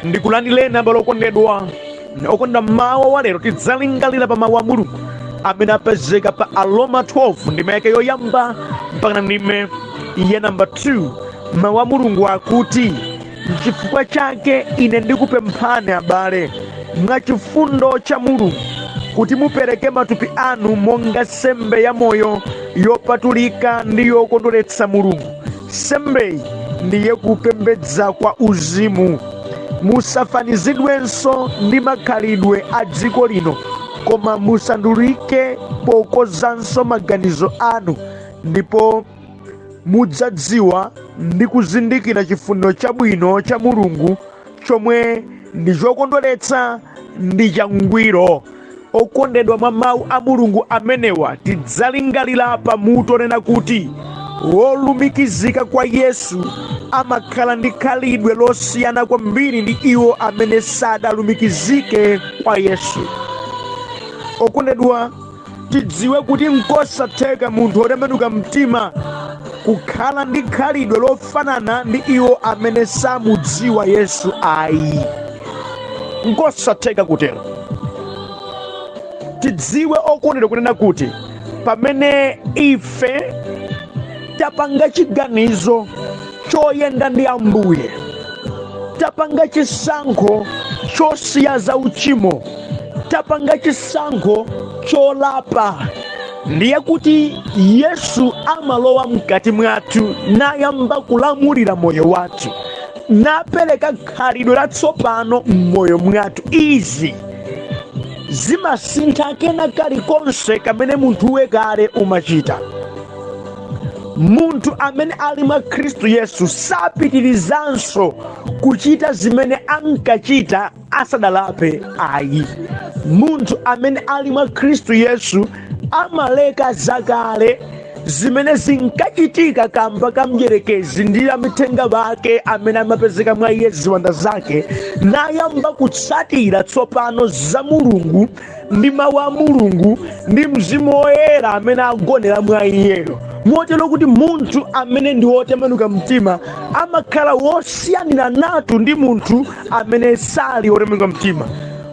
ndikulandileni abale okondedwa okonda mawu wa lero tidzalingalira pa mawu a mulungu amene apezeka pa Aroma 12 ndime yake yoyamba mpaka ndime ya namba 2. mawu a mulungu akuti, n'chifukwa chake ine ndikupemphani abale mwa chifundo cha mulungu kuti mupereke matupi anu monga nsembe ya moyo yopatulika ndi yokondweretsa mulungu. Nsembeyi ndiye kupembedza kwa uzimu. Musafanizidwenso ndi makhalidwe a dziko lino, koma musandulike pokozanso maganizo anu, ndipo mudzadziwa ndi kuzindikira chifuniro chabwino cha mulungu, chomwe ndi chokondweretsa ndi changwiro. Okondedwa, mwa mawu a mulungu amenewa tidzalingalira pamutu onena kuti wolumikizika kwa Yesu amakhala ndi khalidwe losiyana kwambiri ndi iwo amene sadalumikizike kwa Yesu. Okondedwa, tidziwe kuti nkosatheka munthu otembenuka mtima kukhala ndi khalidwe lofanana ndi iwo amene samudziwa Yesu ayi. Nkosatheka kutero. Tidziwe okondedwa kunena kuti pamene ife tapanga chiganizo choyenda ndi Ambuye, tapanga chisankho chosiya za uchimo, tapanga chisankho cholapa, ndiye kuti Yesu amalowa mkati mwathu nayamba kulamulira moyo wathu, napereka khalidwe latsopano m'moyo mwathu. Izi zimasintha kena kalikonse kamene munthu wekale umachita. Munthu amene ali mwa Khristu Yesu sapitirizanso kuchita zimene ankachita asadalape ayi. Munthu amene ali mwa Khristu Yesu amaleka zakale zimene zinkachitika kamba ka mdierekezi ndi amithenga bake amene amapezeka mwa iye ziwanda zake, nayamba kutsatira tsopano za mulungu ndi mawu a mulungu ndi mzimu woyera amene agonera mwa iyeyo. Motero kuti munthu amene ndi wotembenuka mtima amakhala wosiyanira natu ndi munthu amene sali wotembenuka mtima.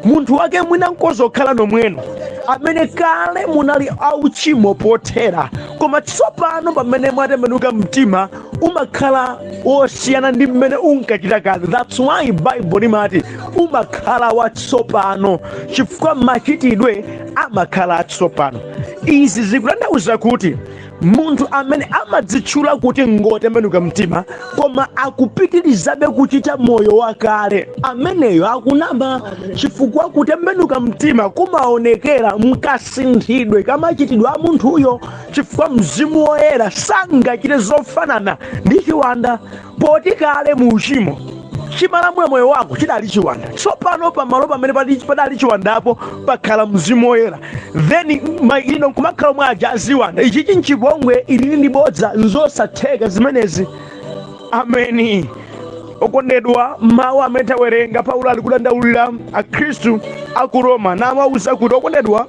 Munthu wake mwina nkozokhala nomweno amene kale munali auchimo pothera, koma tsopano pamene mwatembenuka mtima umakhala wosiyana ndi mmene unkachita kale. That's why Bible limati umakhala watsopano, chifukwa machitidwe amakhala atsopano. Izi zikutanthauza kuti munthu amene amadzitchula kuti ngotembenuka mtima koma akupitirizabe kuchita moyo wakale, ameneyo akunama, chifukwa kutembenuka mtima kumaonekera mkasinthidwe kamachitidwe a munthuyo, chifukwa mzimu woyera sangachite zofanana ndi chiwanda. Poti kale mu uchimo chimalamula moyo wako chidali chiwanda, tsopano pamalo pamene padali chiwandapo pakhala mzimu woyera, then ino kumakhala mwaja aziwanda. Ichi chinchipongwe ili ndi bodza, nzosatheka zimenezi. Ameni. Okondedwa, mawu amene tawerenga Paulo ali kudandaulira akhristu aku Roma namawuza kuti, okondedwa,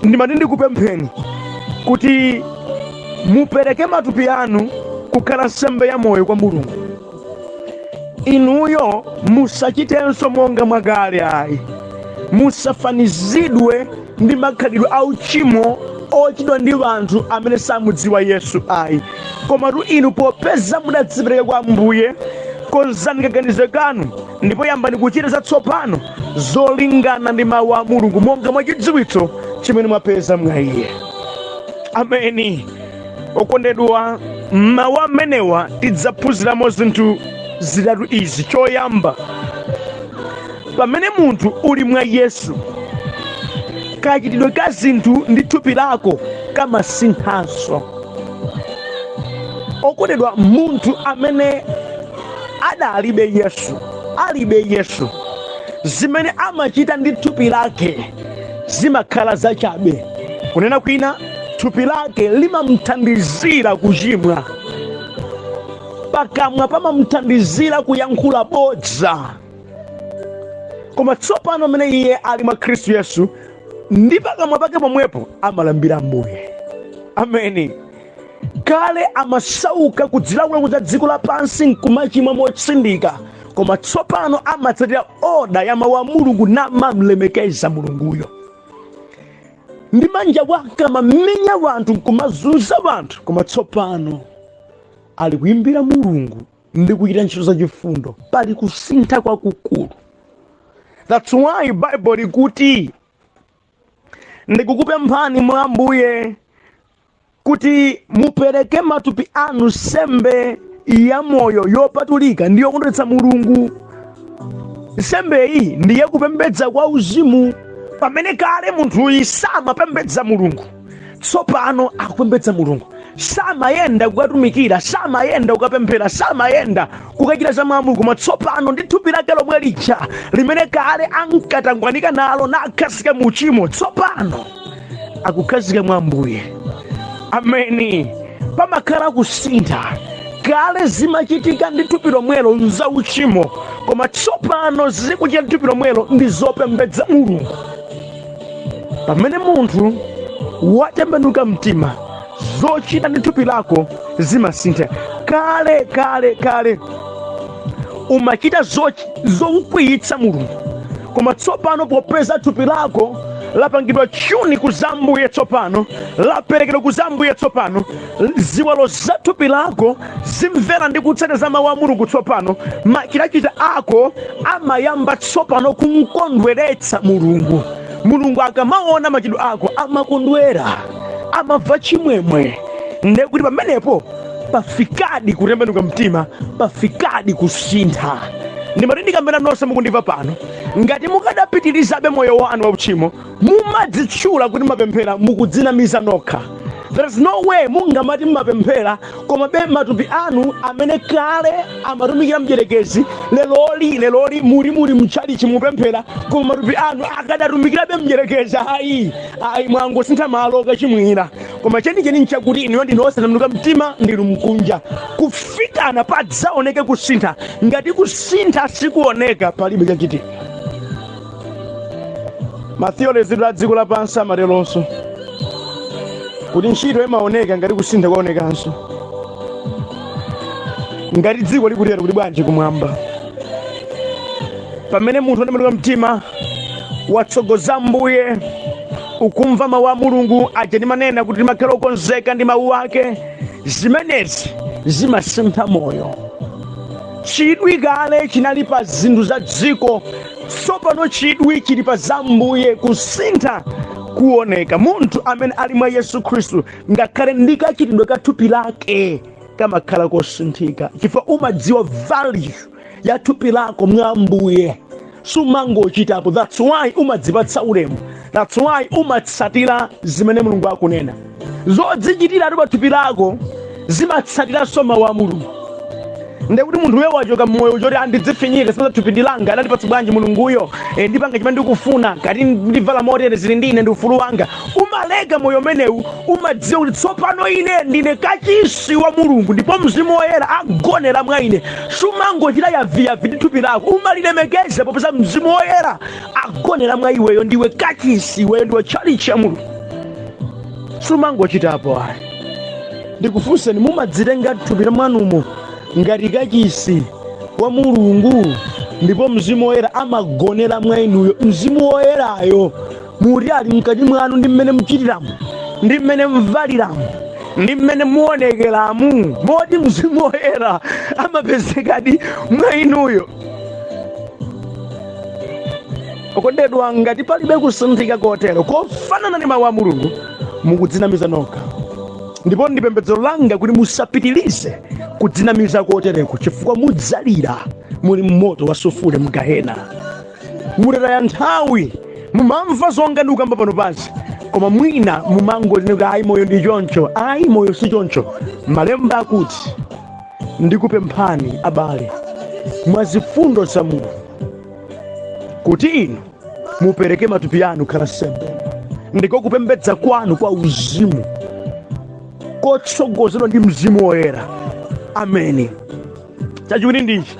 ndimati ndikupempheni kuti mupereke matupi anu kukhala nsembe ya moyo kwa mulungu. Inuyo musachitenso monga mwakale ayi. Musafanizidwe ndi makhalidwe a uchimo ochitidwa ndi anthu amene samudziwa Yesu ayi. Komatu inu popeza mudadzipereka kwa Ambuye, konzani kaganizo kanu ndipo yambani kuchita zatsopano zolingana ndi mawu a mulungu monga mwa chidziwitso chimene mwapeza mwa iye. Ameni. Okondedwa, mawu amenewa tidzaphunziramo zinthu zitatu izi. Choyamba, pamene munthu uli mwa Yesu, kachitidwe ka zinthu ndi thupi lako kamasinthanso. Okondedwa, munthu amene adalibe Yesu, alibe Yesu, zimene amachita ndi thupi lake zimakhala zachabe. Kunena kwina, thupi lake limamthandizira kuchimwa, pakamwa pamamthandizira kuyankhula bodza. Koma tsopano amene iye ali mwa Khristu Yesu, ndi pakamwa pake pomwepo amalambira Ambuye. Ameni. Kale amasauka kudzilakwira kudza dziko lapansi nkumachimwa motsindika, koma tsopano amatsatira oda ya mawu a Mulungu namamlemekeza Mulunguyo. Ndi manja wake amamenya wanthu nkumazunza wanthu, koma tsopano ali kuyimbira Mulungu ndi kuchita ntchito zachifundo. Pali kusintha kwakukulu. That's why Bible ikuti ndikukupemphani mwa Ambuye kuti mupereke matupi anu nsembe ya moyo yopatulika ndi yokondweretsa Mulungu. Nsembe iyi ndiye kupembedza kwa uzimu. Pamene kale munthuyu samapembedza Mulungu, tsopano akupembedza Mulungu. Samayenda kukatumikira, samayenda kukapemphera, samayenda kukachita za Mulungu, koma tsopano ndi thupi lake lomwe lija limene kale ankatangwanika nalo nakhazika mu uchimo, tsopano akukhazika mwa Ambuye. Ameni. Pamakhala kusintha. Kale zimachitika ndi thupi lomwelo nza uchimo, koma tsopano zikuchita ndi thupi lomwelo ndi zopembedza Mulungu. Pamene munthu watembenuka mtima, zochita ndi thupi lako zimasintha. Kale umachita zokwiyitsa Mulungu, koma tsopano popeza thupi lako lapangidwa chuni kuzambuye, tsopano laperekedwa kuzambuye, tsopano ziwalo za thupi lako zimvera ndi kutsatira mawu a Mulungu. Tsopano machitachita ako amayamba tsopano kumkondweretsa Mulungu. Mulungu akamaona machitidwe ako amakondwera, amamva chimwemwe. Ndekuti pamenepo pafikadi kutembenuka mtima, pafikadi kusintha. Ndimatindikambira nonse mukundimva pano, ngati mukadapitirizabe moyo wanu wauchimo, mumadzitchula kuti mapemphera, mukudzinamiza nokha. There is no way mungamati mapemphera koma be matupi anu amene kale amatumikira mdierekezi leloli muli mchalichi mupemphera, koma matupi anu akadatumikirabe mdierekezi. Ayi mwangosintha malo kachimwira. Koma chenicheni nchakuti inu ndinosatembenuka mtima ndinu mkunja. Kufikana padzaoneke kusintha. Ngati kusintha sikuoneka, palibe chachitika. Matheology a dziko lapansi amateronso kuti ntchito imaoneka ngati kusintha kwaonekanso. Ngati dziko likutero kuti bwanji kumwamba. Pamene munthu watembenuka mtima, watsogoza Ambuye, ukumva mawu a Mulungu aja ndimanena kuti timakhala okonzeka ndi mawu ake, zimenezi zimasintha moyo. Chidwi kale chinali pa zinthu za dziko, tsopano chidwi chili pa za Ambuye. Kusintha kuoneka. Munthu amene ali mwa Yesu Khristu, ngakhale ndi kachitidwe ka thupi lake kamakhala kosinthika, chifukwa umadziwa value ya thupi lako mwa Ambuye. Sumangochitapo. That's why umadzipatsa ulemu. That's why umatsatira zimene Mulungu akunena. Zodzichitira pa thupi lako zimatsatiranso mawu a Mulungu. Ndekuti munthu wewe wachoka moyo choti andidzifinyike sasa thupi ndilanga adatipatsa bwanji Mulunguyo, ndipanga chimene ndikufuna, ngati ndivala motere zili ndine ndi ufulu wanga. Umalega moyo menewu, umadziwa kuti tsopano ine ndine kachisi wa Mulungu ndipo Mzimu Woyera agonera mwa ine. Sumangochita yaviyavi ndi thupi lako, umalilemekeza popeza Mzimu Woyera agonera mwa iweyo, ndiwe kachisi, iweyo ndiwe chalichi ya Mulungu. Sumangochitapo ayi. Ndikufunseni, mumadzitenga thupi la mwanumo ngati kachisi wa Mulungu ndipo Mzimu Woyera amagonera mwa inuyo. Mzimu Woyerayo muri ali mkati mwanu ndi mmene muchitiramu, ndi mmene mvaliramu, ndi mmene muonekeramu. Moti Mzimu Woyera amapezekadi mwa inuyo. Okondedwa, ngati palibe kusinthika kotero kofanana ndi mawu a Mulungu, mukudzinamiza nokha. Ndipo ndi pembedzero langa kuti musapitilize kudzinamiza kotereko, chifukwa mudzalira muli mmoto wa sufule mu Gehena. Mutataya nthawi, mumamva zonga ndikukamba pano pansi, koma mwina mumangotineka ayi moyo ndi choncho. Ayi, moyo si choncho. Malemba akuti, ndikupemphani abale mwa zifundo za Mulungu kuti inu mupereke matupi anu khala nsembe, ndiko kupembedza kwanu kwa uzimu kotsogozedwa ndi Mzimu Woyera. Ameni. Chachiwiri ndichi,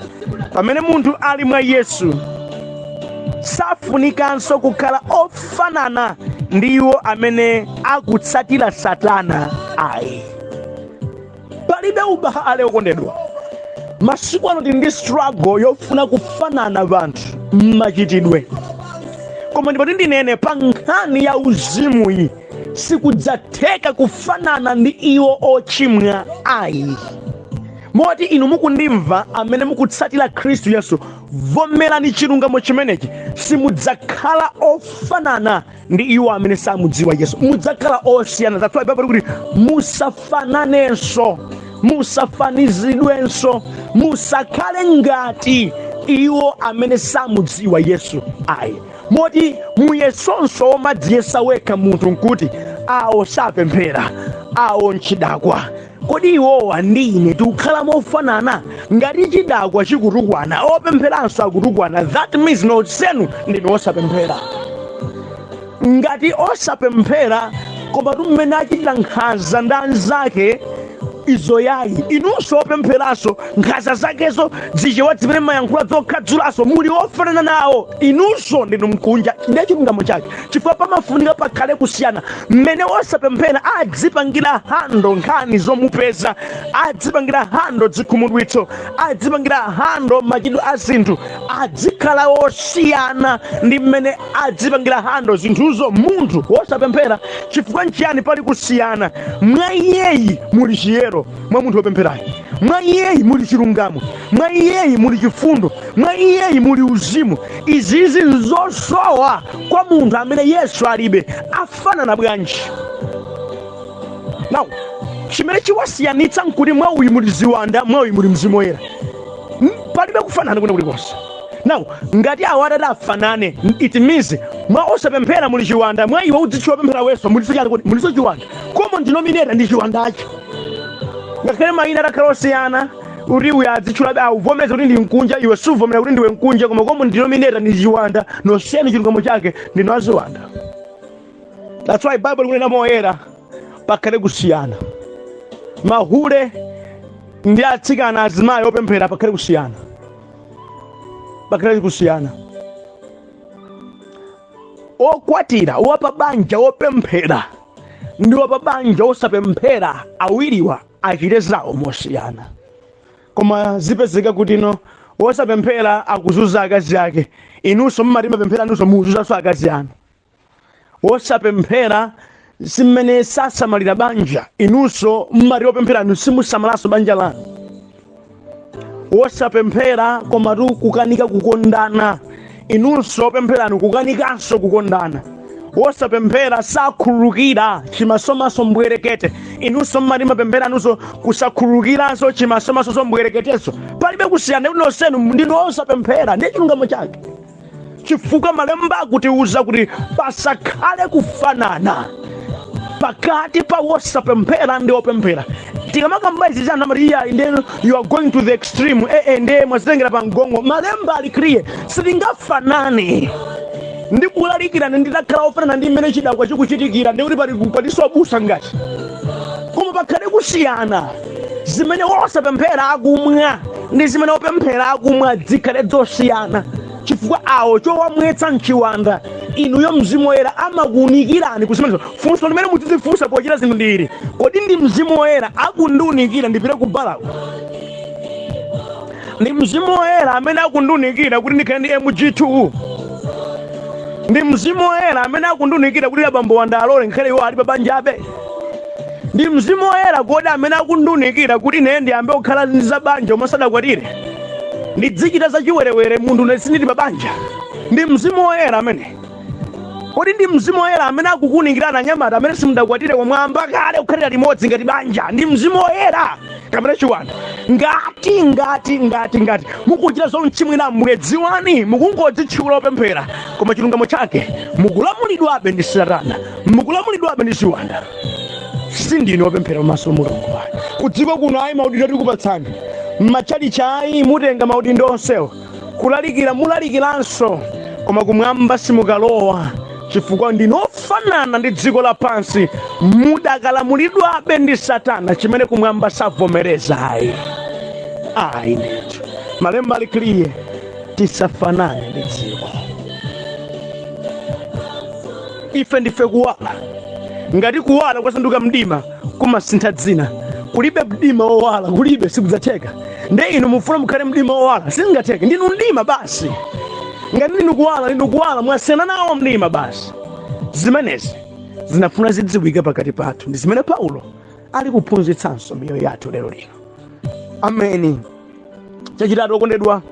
pamene munthu ali mwa Yesu safunikanso kukhala ofanana ndi iwo amene akutsatira Satana. Ayi, palibe ubale okondedwa. masiku ano tili ndi struggle yofuna kufanana vanthu mmachitidwe, koma ndipoti ndinene pa nkhani ya uzimu iyi sikudzatheka kufanana ndi iwo ochimwa ayi. Moti inu mukundimva amene mukutsatira Khristu Yesu, vomerani chilungamo chimenechi, simudzakhala ofanana ndi iwo amene samudziwa Yesu, mudzakhala osiyana. That's why Bible kuti musafananenso, musafanizidwenso, musakhale ngati iwo amene samudziwa Yesu ayi. Moti muyesonso omadziyesa wekha munthu nkuti awo sapemphera, awo nchidakwa. Kodi iwowa ndi ine tikukhala mofanana? Ngati chidakwa chikutukwana, opempheranso akutukwana, that means nonsenu ndinu osapemphera. Ngati osapemphera koma mmene achitira nkhanza ndi anzake izo yayi, inunso opempheranso nkhanza zakezo zichewa zimene mayankhula zokhadzulaso muli ofanana nawo, inunso ndinu mkunja. Ndiye chilungamo chake, chifukwa pamafunika pakhale kusiyana. Mmene osapemphera adzipangira hando nkhani zomupeza, adzipangira hando zikhumudwitso, adzipangira hando machitidwe a zinthu, adzikhala osiyana ndi mmene adzipangira hando zinthuzo munthu wosapemphera. Chifukwa nchiyani pali kusiyana? Mwa iyeyi muli chiyero, mwa munthu wopempherayi. Mwa iyeyi muli chilungamo, mwa iyeyi muli chifundo, mwa iyeyi muli uzimu. Izizi nzosowa kwa munthu amene Yesu alibe. Afanana bwanji? Now, chimene chiwasiyanitsa nkuti mwa uyu muli ziwanda, mwa uyu muli Mzimu Woyera. Palibe kufanana kwina kulikonse. Now, ngati awo atati afanane, it means mwa osapemphera muli chiwanda, mwa iwo udzichiwa pemphera weso muliso chani kuti muliso chiwanda. Common denominator ndi chiwandacho. Ngakhale mayina atakhala osiyana, uri uyu adzitchulabe awuvomeza kuti ndi mkunja, iwe suvomera kuti ndiwe mkunja, koma common denominator ndi chiwanda, nosiyeni chilungamo chake ndinu aziwanda. That's why Bible ikunena moyera pakhale kusiyana. Mahule ndi atsikana azimayi opemphera pakhale kusiyana. Pakhale kusiyana. Okwatira wapabanja opemphera ndi wapabanja osapemphera awiriwa achite zawo mosiyana. Koma zipezeka kuti no osapemphera akuzunza akazi ake, inunso mmati mapemphera nunso muzunzanso akazi anu. Osapemphera simene sasamalira banja, inunso mmati opemphera anu simusamalanso banja lanu. Osapemphera koma tu kukanika kukondana, inunso opemphera anu kukanikanso kukondana. Osapemphera sakhululukira chimasomaso mbwerekete, inunso mmati mapemphera anunso kusakhululukiranso chimasomaso mbwereketeso. Palibe kusiyana, nonsenu ndinu osapemphera. Ndiye chilungamo chake. Chifukwa malemba akutiuza kuti pasakhale kufanana pakati pa osapemphera ndi opemphera. Tikamakamba izi zana Maria, then you are going to the extreme. Ndiye mwazitengera pa mgongo. Malemba ali clear, sitingafanane. Ndi kulalikira nditakhala ofanana ndi mmene chidakwa chikuchitikira, ndi kuti paliso abusa ngati. Koma pakhale kusiyana. Zimene osapemphera akumwa ndi zimene opemphera akumwa zikhale zosiyana. Chifukwa awo chowamwetsa mchiwanda, inuyo Mzimu Woyera amakuunikirani kuzimenezo. Funso limene muzifunsa pochita zinthu ndi ili: kodi ndi Mzimu Woyera akundiunikira ndipite ku Balako? Ndi Mzimu Woyera amene akundiunikira kuti ndikhale ndi MG2? Ndi Mzimu Woyera amene akundiunikira kuti abambo wanda alole nkhale iwo ali pabanjabe? Ndi Mzimu Woyera kodi amene akundiunikira kuti ine ndiyambe kukhala ndi zabanja omasadakwatire, ndidzichita zachiwerewere munthu nesindili pabanja? Ndi Mzimu Woyera amene? Kodi ndi Mzimu Woyera amene akukuunikirana anyamata amene simudakwatire komwamba kale kukhalira limodzi ngati banja? Ndi Mzimu Woyera kamene chiwanda. Ngati mukuchita zomchimwira muledziwani, mukungodzitchula opemphera, koma chilungamo chake mukulamulidwabe ndi Satana, mukulamulidwabe ndi chiwanda. Sindinu opemphera pamaso Mulungu wanu. Kudziko kuno ayi maudindo tikupatsani, m'machalichi ayi mutenga maudindo onsewo, kulalikira mulalikiranso, koma kumwamba simukalowa, chifukwa ndinu ofanana ndi dziko lapansi, mudakalamulidwabe ndi Satana, chimene kumwamba savomereza. Ayi ndithu malemba ali clear, tisafanane ndi dziko. Ife ndife kuwala. Ngati kuwala kwasanduka mdima kumasintha dzina, kulibe mdima owala, kulibe, sikudzatheka. nde inu mufuna mukhale mdima owala singateke ndinu mdima basi ngati ndikuwala mwasiyana nawo mdima basi. Zimenezi zinafuna zidziwike pakati pathu ndi zimene Paulo ali kuphunzitsanso miyoyo yathu lero lino. Ameni. Chachitatu okondedwa,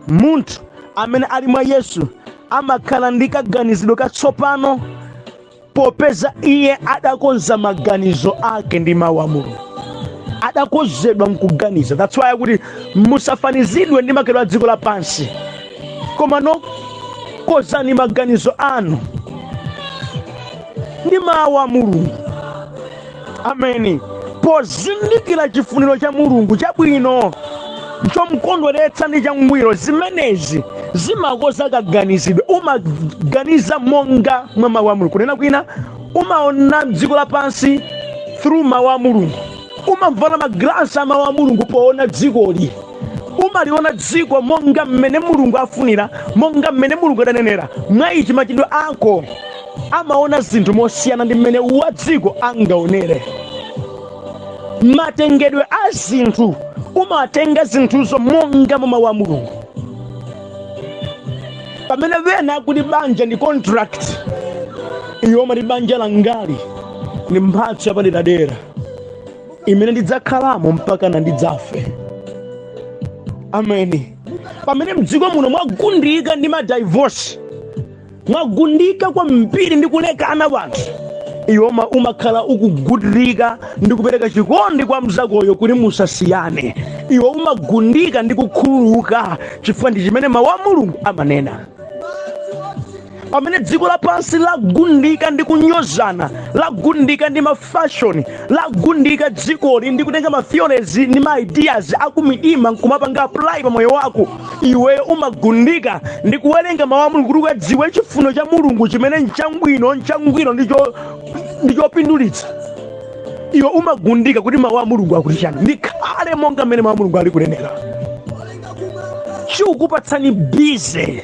munthu amene ali mwa Yesu amakhala ndi kaganizidwe katsopano popeza iye adakonza maganizo ake ndi mawu a Mulungu. Adakozedwa mkuganiza. That's why kuti musafanizidwe ndi makhalidwe a dziko lapansi, koma kozani maganizo anu ndi mawu a Mulungu. Ameni. Pozindikira chifuniro cha Mulungu chabwino chomukondweretsa ndi changwiro, zimenezi zimakoza kaganizidwe. Umaganiza monga mwa mawu a Mulungu. Kunena kwina umaona dziko lapansi through mawu a Mulungu. Umamvana magrasi a mawu a Mulungu poona dzikoli. Umaliona dziko monga mmene Mulungu afunira, monga mmene Mulungu adanenera. Mwa ichi machitidwe ako amaona zinthu mosiyana ndi mmene wa dziko angaonere. Matengedwe a zinthu umatenga zinthuzo monga mwa mawu a Mulungu. Pamene vena akuti banja ndi contract, iyo mati banja langali ndi mphatso yapaderadera imene ndidzakhalamo mpaka ndidzafe. Ameni. Pamene mdziko muno mwagundika ndi madivorce, mwagundika kwambiri ndi kulekana wanthu, iwo umakhala ukugundika ndi kupereka chikondi kwa mzakoyo kuti musasiyane. Iwo umagundika ndi kukhululuka chifukwa ndi chimene mawu a Mulungu amanena. Pamene dziko lapansi lagundika ndi kunyozana, lagundika ndi mafashoni, lagundika dzikoli ndi kutenga matheories ndi maideas akumidima nkumapanga apply pa moyo wako, iwe umagundika ndi kuwerenga mawu a Mulungu kuti ukadziwe chifuniro cha Mulungu chimene nchangwiro ndichopindulitsa. Iwe umagundika kuti mawu a Mulungu akuti chani, ndikhale monga mmene mawu a Mulungu ali kunenera. Chikukupatsani bize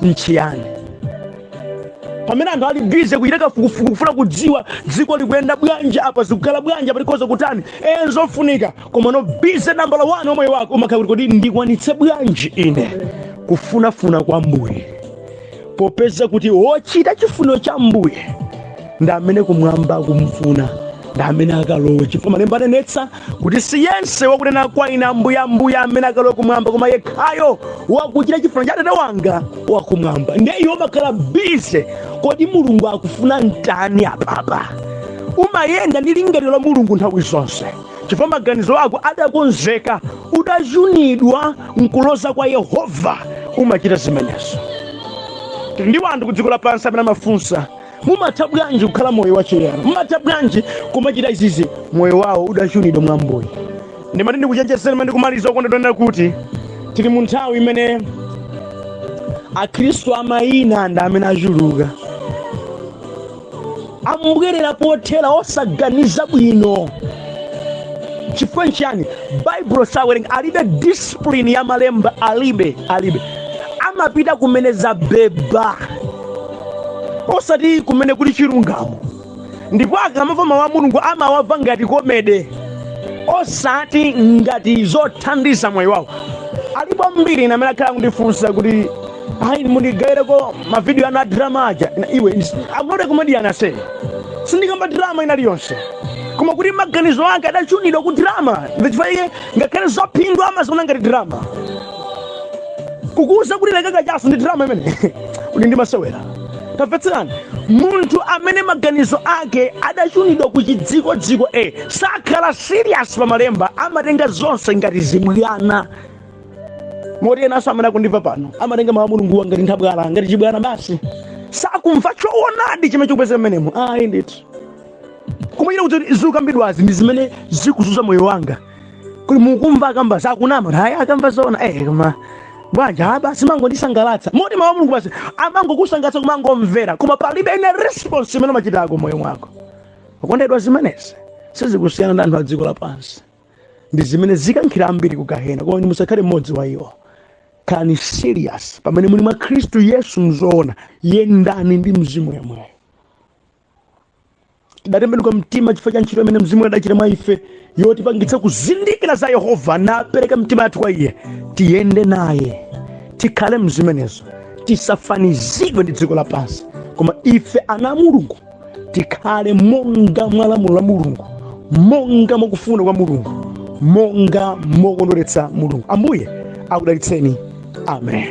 nchiyani? Pamene anthu ali bize kuchita kafukufuku kufuna kudziwa dziko likuyenda bwanji, apa zikukhala bwanji, apa likoza kutani, zofunika. Koma no bize nambala 1 omwe wako umakhala kuti ndikwanitse bwanji ine kufunafuna kwa Mbuye, popeza kuti wochita chifuniro cha Mbuye ndi amene kumwamba akumfuna, ndi amene akalowe. Chifukwa Malemba anenetsa kuti si yense wakunena kwa ine Ambuye Ambuye amene akalowe kumwamba, koma yekhayo wakuchita chifuniro cha Atate wanga wakumwamba. Ndiye iwo makhala bize kodi Mulungu akufuna ntani apapa. Umayenda ndi lingaliro la Mulungu nthawi zonse, chifukwa maganizo ako adakonzeka, udachunidwa nkuloza kwa Yehova. Umachita zimenezo. Ndi wanthu ku dziko lapansi amene amafunsa mumatha bwanji kukhala moyo wachilero, mumatha bwanji kumachita izizi, moyo wawo udachunidwa mwa Ambuye. Ndimati ndikuchenjezeni ndikumaliza okondedwa kuti tili mu nthawi imene Akhristu amayina ndi amene achuluka, amubwerera pothera osaganiza bwino. Chifukwa nchiyani? Bible sawerenga, alibe discipline ya Malemba, alibe. Amapita kumene zabeba, osati kumene kuli chilungamo. Ndipo akamva mawu a Mulungu amawamva ngati komede, osati ngati zothandiza moyo wawo. Alipo ambiri amene akhala kundifunsa kuti ayi mundigayireko mavidiyo ana drama aja. Iwe amode comedian ase sindikamba drama inaliyonse, koma kuti maganizo ake adachunidwa ku drama. Ndichifukwa ngakhale zopindwa amaziona ngati drama, kukuza kuti lekaka chaso ndi drama imene uli ndi masewera. Tamvetserani, munthu amene maganizo ake adachunidwa ku chidziko sakhala serious pa Malemba, amatenga zonse ngati zibwana. Moti enaso amene akundimva pano amatenga mawu a Mulungu ngati nthabwala, ngati chibwana basi, sakumva choonadi chimene chikupezeka mmenemo. Ayi ndithu kumachita kuti zikukambidwazi ndi zimene zikuzunza moyo wanga. Kuti mukumva akamba sakunama, hayi akamva zona koma bwanja basi mangondisangalatsa. Moti mawu a Mulungu basi amangokusangalatsa kumangomvera, koma palibe ine response imene machitako moyo mwako. Okondedwa, zimenezi sizikusiyana ndi anthu a dziko lapansi, ndi zimene zikankhira ambiri ku gehena. Koma musakhale mmodzi wa iwo. Khalani serious pamene muli mwa Khristu Yesu, mzoona yendani ndi mzimu yemweyo. tidatembenuka mtima chifukwa cha ntchito imene Mzimu adachita mwa ife yotipangitsa kuzindikira za Yehova napereka mtima yathu kwa Iye. Tiyende naye, tikhale mzimenezo, tisafanizidwe ndi dziko lapansi, koma ife ana a Mulungu tikhale monga mwa lamulo la Mulungu, monga mwakufuna kwa Mulungu, monga mokondweretsa Mulungu. Ambuye akudalitseni. Amen.